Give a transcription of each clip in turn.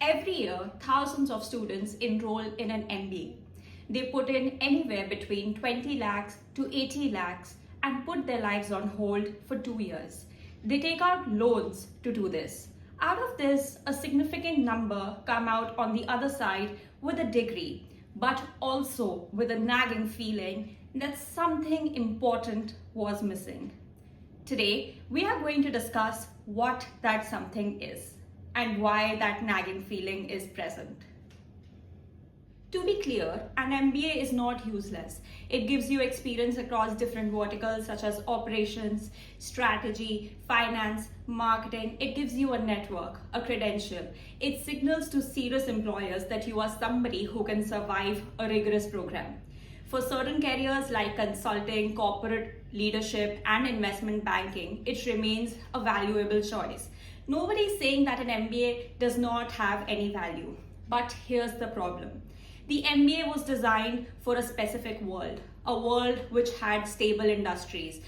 Every year, thousands of students enroll in an MBA. They put in anywhere between 20 lakhs to 80 lakhs and put their lives on hold for 2 years. They take out loans to do this. Out of this, a significant number come out on the other side with a degree, but also with a nagging feeling that something important was missing. Today, we are going to discuss what that something is and why that nagging feeling is present. To be clear, an MBA is not useless. It gives you experience across different verticals such as operations, strategy, finance, marketing. It gives you a network, a credential. It signals to serious employers that you are somebody who can survive a rigorous program. For certain careers like consulting, corporate leadership, and investment banking, it remains a valuable choice. Nobody is saying that an MBA does not have any value. But here's the problem. The MBA was designed for a specific world, a world which had stable industries,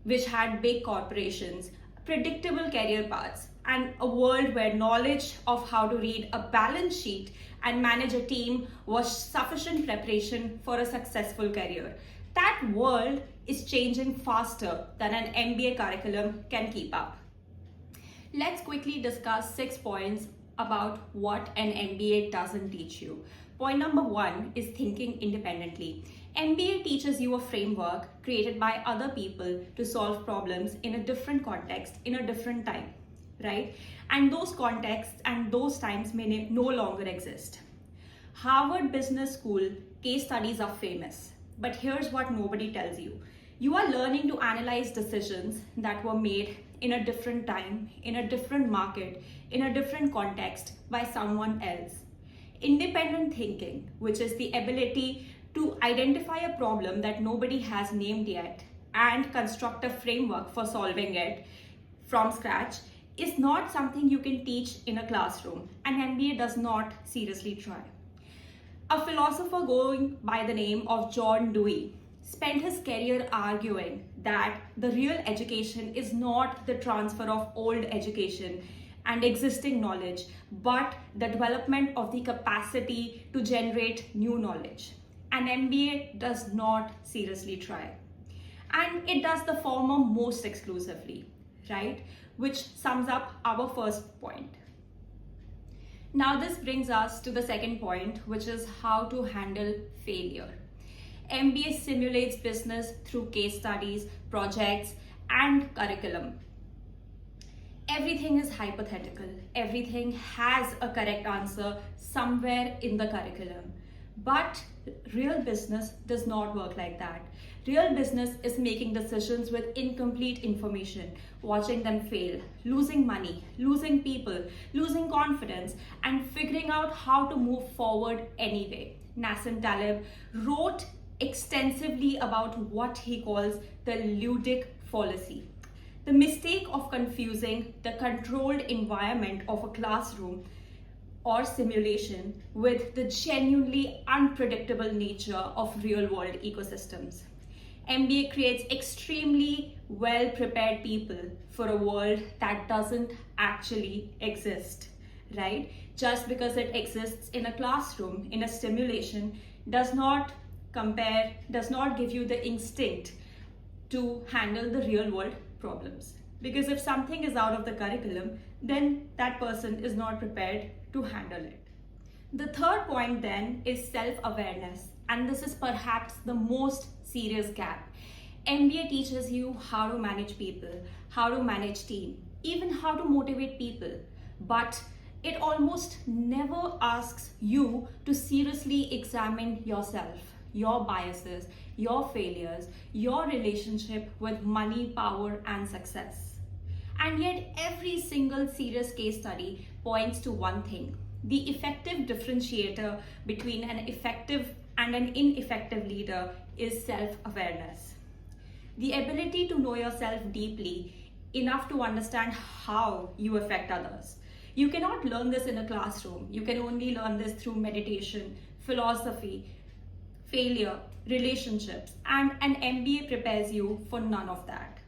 which had big corporations, predictable career paths, and a world where knowledge of how to read a balance sheet and manage a team was sufficient preparation for a successful career. That world is changing faster than an MBA curriculum can keep up. Let's quickly discuss 6 points about what an MBA doesn't teach you. Point number 1 is thinking independently. MBA teaches you a framework created by other people to solve problems in a different context, in a different time, right? And those contexts and those times may no longer exist. Harvard Business School case studies are famous, but here's what nobody tells you. You are learning to analyze decisions that were made in a different time, in a different market, in a different context by someone else. Independent thinking, which is the ability to identify a problem that nobody has named yet and construct a framework for solving it from scratch, is not something you can teach in a classroom, and MBA does not seriously try. A philosopher going by the name of John Dewey spent his career arguing that the real education is not the transfer of old education and existing knowledge, but the development of the capacity to generate new knowledge. An MBA does not seriously try. And it does the former most exclusively, right? Which sums up our first point. Now this brings us to the second point, which is how to handle failure. MBA simulates business through case studies, projects, and curriculum. Everything is hypothetical. Everything has a correct answer somewhere in the curriculum. But real business does not work like that. Real business is making decisions with incomplete information, watching them fail, losing money, losing people, losing confidence, and figuring out how to move forward anyway. Nassim Taleb wrote extensively about what he calls the Ludic fallacy. The mistake of confusing the controlled environment of a classroom or simulation with the genuinely unpredictable nature of real-world ecosystems. MBA creates extremely well-prepared people for a world that doesn't actually exist, right? Just because it exists in a classroom, in a simulation, does not give you the instinct to handle the real-world problems. Because if something is out of the curriculum, then that person is not prepared to handle it. The third point then is self-awareness, and this is perhaps the most serious gap. MBA teaches you how to manage people, how to manage team, even how to motivate people, but it almost never asks you to seriously examine yourself, your biases, your failures, your relationship with money, power, and success. And yet every single serious case study points to one thing: the effective differentiator between an effective and an ineffective leader is self-awareness. The ability to know yourself deeply enough to understand how you affect others. You cannot learn this in a classroom. You can only learn this through meditation, philosophy, failure, relationships, and an MBA prepares you for none of that.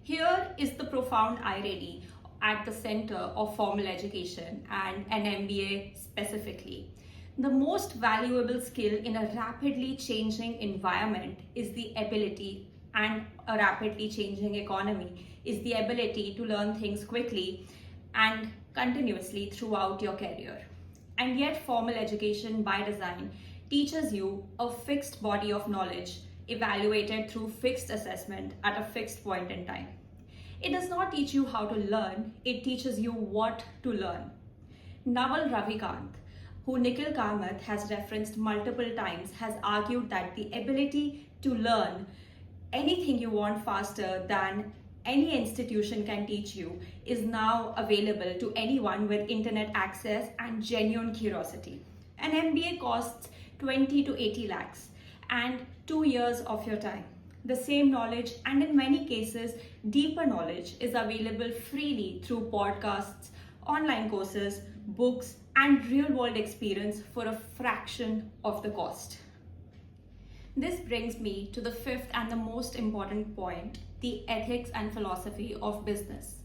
Here is the profound irony. at the center of formal education and an MBA specifically. The most valuable skill in a rapidly changing environment is the ability, and a rapidly changing economy is the ability to learn things quickly and continuously throughout your career. And yet, formal education by design teaches you a fixed body of knowledge evaluated through fixed assessment at a fixed point in time. It does not teach you how to learn, it teaches you what to learn. Naval Ravikant, who Nikhil Kamath has referenced multiple times, has argued that the ability to learn anything you want faster than any institution can teach you is now available to anyone with internet access and genuine curiosity. An MBA costs 20 to 80 lakhs and 2 years of your time. The same knowledge, and in many cases, deeper knowledge, is available freely through podcasts, online courses, books, and real world experience for a fraction of the cost. This brings me to the fifth and the most important point, the ethics and philosophy of business.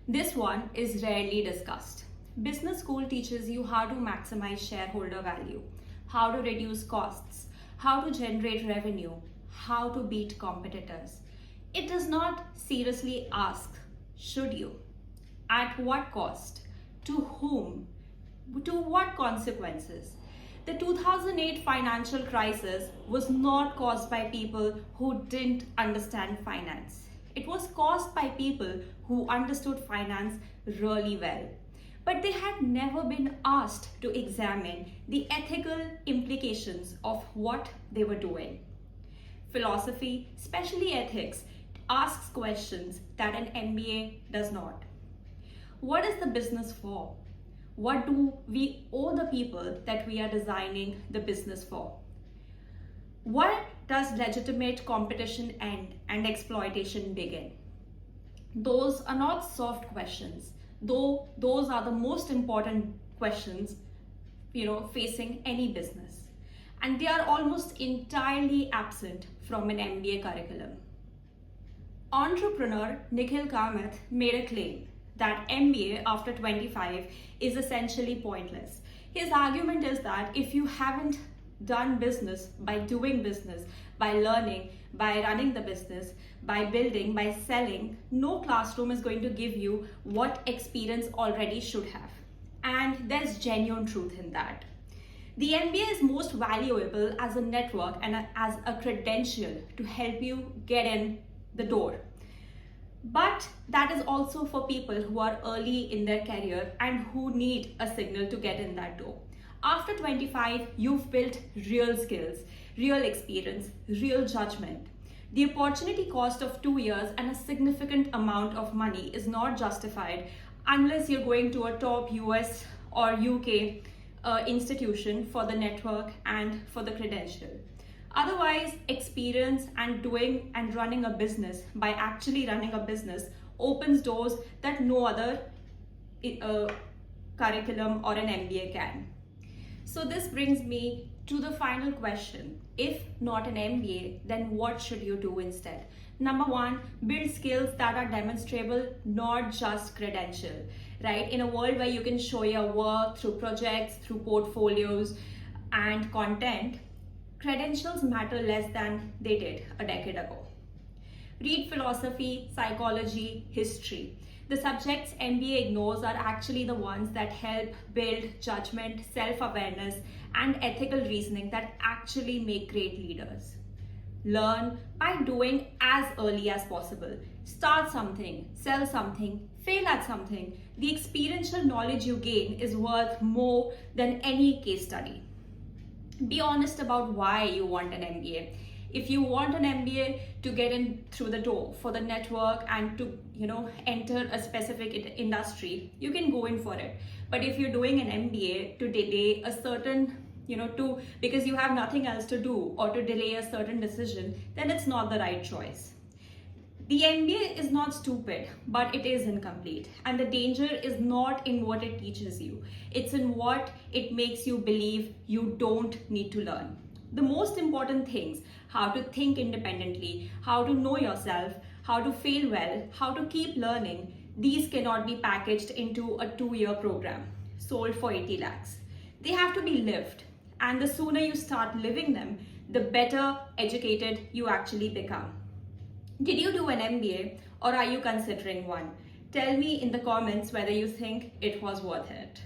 This one is rarely discussed. Business school teaches you how to maximize shareholder value, how to reduce costs, how to generate revenue, how to beat competitors. It does not seriously ask, should you? At what cost? To whom? To what consequences? The 2008 financial crisis was not caused by people who didn't understand finance. It was caused by people who understood finance really well. But they had never been asked to examine the ethical implications of what they were doing. Philosophy, especially ethics, asks questions that an MBA does not. What is the business for? What do we owe the people that we are designing the business for? Where does legitimate competition end and exploitation begin? Those are not soft questions, though those are the most important questions, facing any business. And they are almost entirely absent from an MBA curriculum. Entrepreneur Nikhil Kamath made a claim that MBA after 25 is essentially pointless. His argument is that if you haven't done business by doing business, by learning, by running the business, by building, by selling, no classroom is going to give you what experience already should have. And there's genuine truth in that. The MBA is most valuable as a network and as a credential to help you get in the door. But that is also for people who are early in their career and who need a signal to get in that door. After 25, you've built real skills, real experience, real judgment. The opportunity cost of 2 years and a significant amount of money is not justified unless you're going to a top US or UK institution for the network and for the credential. Otherwise, experience and doing and running a business by actually running a business opens doors that no other curriculum or an MBA can. So this brings me to the final question. If not an MBA, then what should you do instead? Number one, build skills that are demonstrable, not just credential, right? In a world where you can show your work through projects, through portfolios and content, credentials matter less than they did a decade ago. Read philosophy, psychology, history. The subjects MBA ignores are actually the ones that help build judgment, self-awareness, and ethical reasoning that actually make great leaders. Learn by doing as early as possible. Start something, sell something, fail at something. The experiential knowledge you gain is worth more than any case study. Be honest about why you want an MBA. If you want an MBA to get in through the door for the network and to enter a specific industry, you can go in for it. But if you're doing an MBA to delay a certain because you have nothing else to do or to delay a certain decision, then it's not the right choice. The MBA is not stupid, but it is incomplete. And the danger is not in what it teaches you. It's in what it makes you believe you don't need to learn. The most important things, how to think independently, how to know yourself, how to fail well, how to keep learning, these cannot be packaged into a 2-year program sold for 80 lakhs. They have to be lived, and the sooner you start living them, the better educated you actually become. Did you do an MBA, or are you considering one? Tell me in the comments whether you think it was worth it.